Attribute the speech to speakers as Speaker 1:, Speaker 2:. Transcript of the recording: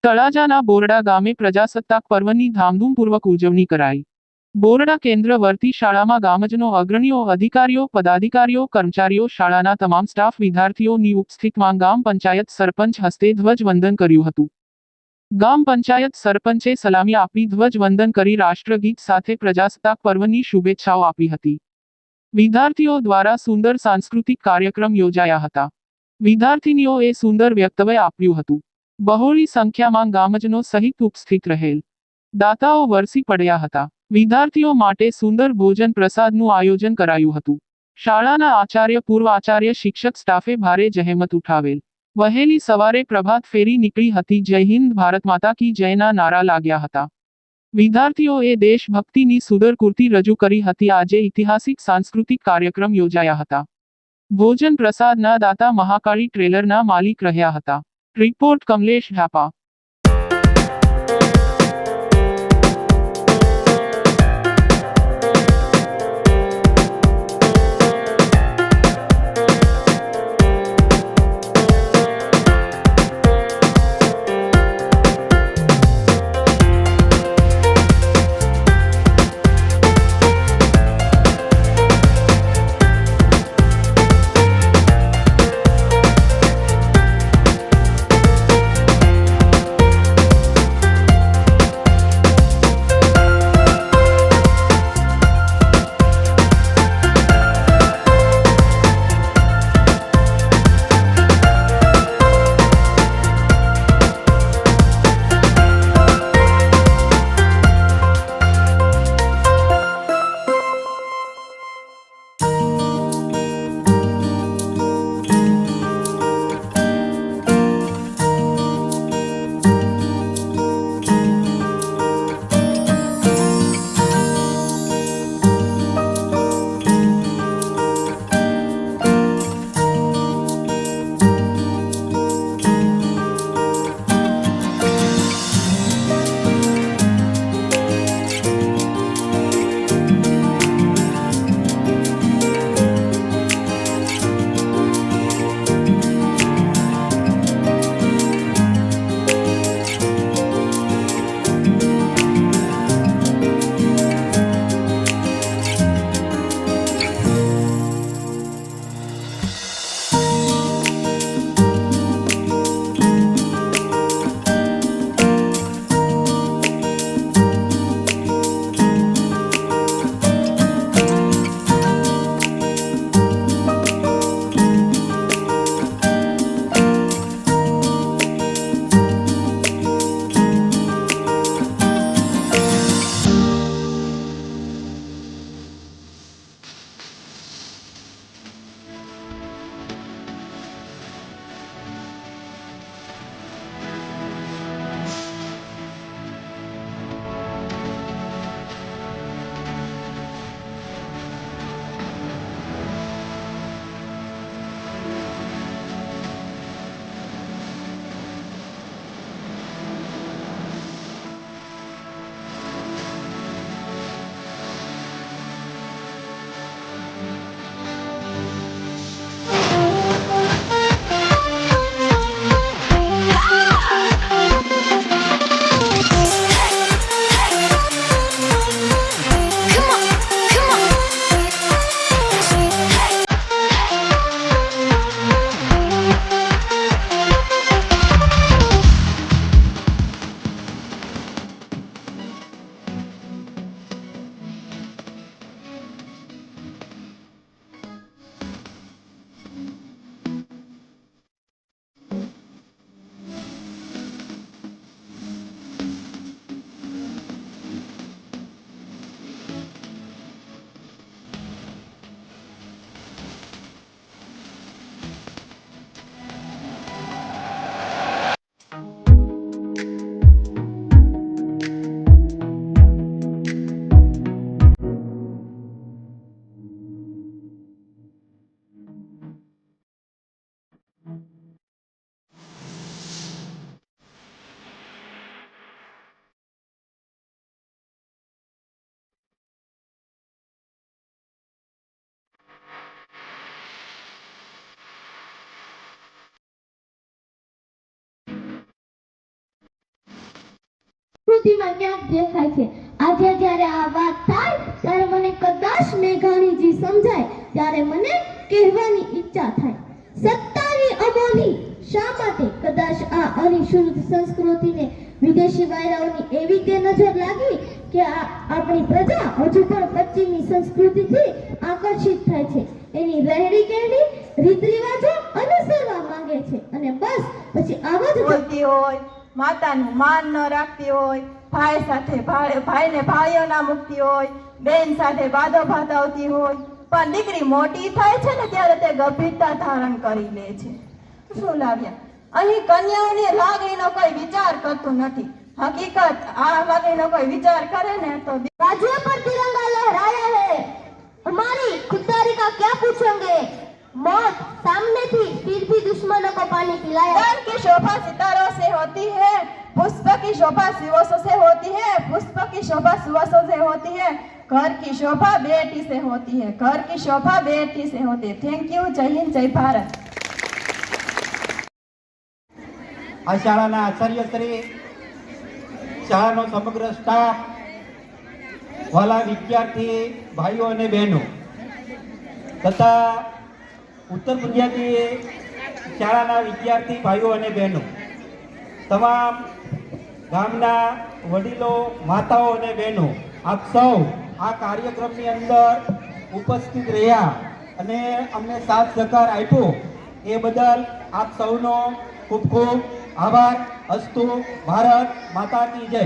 Speaker 1: તળાજાના બોરડા ગામે પ્રજાસત્તાક પર્વની ધામધૂમપૂર્વક ઉજવણી કરાઈ। બોરડા કેન્દ્રવર્તી શાળામાં ગામજનો, અગ્રણીઓ, અધિકારીઓ, પદાધિકારીઓ, કર્મચારીઓ, શાળાના તમામ સ્ટાફ, વિદ્યાર્થીઓની ઉપસ્થિતિમાં ગામ પંચાયત સરપંચ હસ્તે ધ્વજવંદન કર્યું હતું। ગામ પંચાયત સરપંચે સલામી આપી ધ્વજવંદન કરી રાષ્ટ્રગીત સાથે પ્રજાસત્તાક પર્વની શુભેચ્છાઓ આપી હતી। વિદ્યાર્થીઓ દ્વારા સુંદર સાંસ્કૃતિક કાર્યક્રમ યોજાયા હતા। વિદ્યાર્થીનીઓએ સુંદર વક્તવ્ય આપ્યું હતું। બહોળી સંખ્યામાં ગામજનો સહિત ઉપસ્થિત રહેલ દાતાઓ વરસી પડ્યા હતા। વિદ્યાર્થીઓ માટે સુંદર ભોજન પ્રસાદનું આયોજન કરાયું હતું। શાળાના આચાર્ય, પૂર્વ આચાર્ય, શિક્ષક સ્ટાફે ભારે જહેમત ઉઠાવેલ। વહેલી સવારે પ્રભાત ફેરી નીકળી હતી। જય હિન્દ, ભારત માતા કી જયના નારા લાગ્યા હતા। વિદ્યાર્થીઓએ દેશભક્તિની સુંદર કૃતિ રજૂ કરી હતી। આજે ઐતિહાસિક સાંસ્કૃતિક કાર્યક્રમ યોજાયા હતા। ભોજન પ્રસાદના દાતા મહાકાળી ટ્રેલરના માલિક રહ્યા હતા। રિપોર્ટ કમલેશ ઢાપા।
Speaker 2: સંસ્કૃતિમાં ક્યાંક દેખાય છે. આજે જ્યારે આ વાત થાય ત્યારે મને કદાચ મેઘાણીજી સમજાય ત્યારે મને કહેવાની ઈચ્છા થાય, સત્તાની અમોલી શા માટે? કદાચ આ અનિશુદ્ધ સંસ્કૃતિને વિદેશી વાયરાઓની એવી તે નજર લાગી કે આપણી પ્રજા હજુ પણ પશ્ચિમી સંસ્કૃતિથી આકર્ષિત થાય છે, એની રહેણી કહેણી રીત રિવાજો અનુસરવા માંગે છે અને બસ પછી આવા જ
Speaker 3: બોલતી હોય, માતાનું માન ન રાખતી હોય, ભાઈ સાથે ભાઈને ભાઈઓ ના મૂકતી હોય, બેન સાથે બાદો ભાતાવતી હોય, પણ દીકરી મોટી થાય છે ને ત્યારે તે ગંભીરતા ધારણ કરી લે છે. શું લાવ્યા? અહીં કન્યાઓની લાગણીનો કોઈ વિચાર કરતું નથી. હકીકત આ લાગણીનો કોઈ વિચાર કરે ને તો
Speaker 2: राज्य पर तिरंगा लहराया है, हमारी खुददारी का क्या पूछेंगे? मौत सामने थी फिर भी दुश्मनों को पानी पिलाया.
Speaker 3: धन की शोभा सितारों से होती है, पुष्प की शोभा सुवासों से होती है, पुष्प की शोभा सुवासों से होती है, घर की शोभा बेटी से होती है, घर की शोभा बेटी से होती है. Thank you. जय हिंद, जय भारत.
Speaker 4: આ શાળાના આચાર્યશ્રી, શાળાનો સમગ્ર સ્ટાફ, વાલા વિદ્યાર્થી ભાઈઓ અને બહેનો તથા ઉત્તર ગુજરાતી શાળાના વિદ્યાર્થી ભાઈઓ અને બહેનો, તમામ ગામના વડીલો, માતાઓ અને બહેનો, આપ સૌ આ કાર્યક્રમની અંદર ઉપસ્થિત રહ્યા અને અમને સાથ સહકાર આપ્યો એ બદલ આપ સૌનો ખૂબ ખૂબ આભાર. અસ્તુ. ભારત માતા કી જય.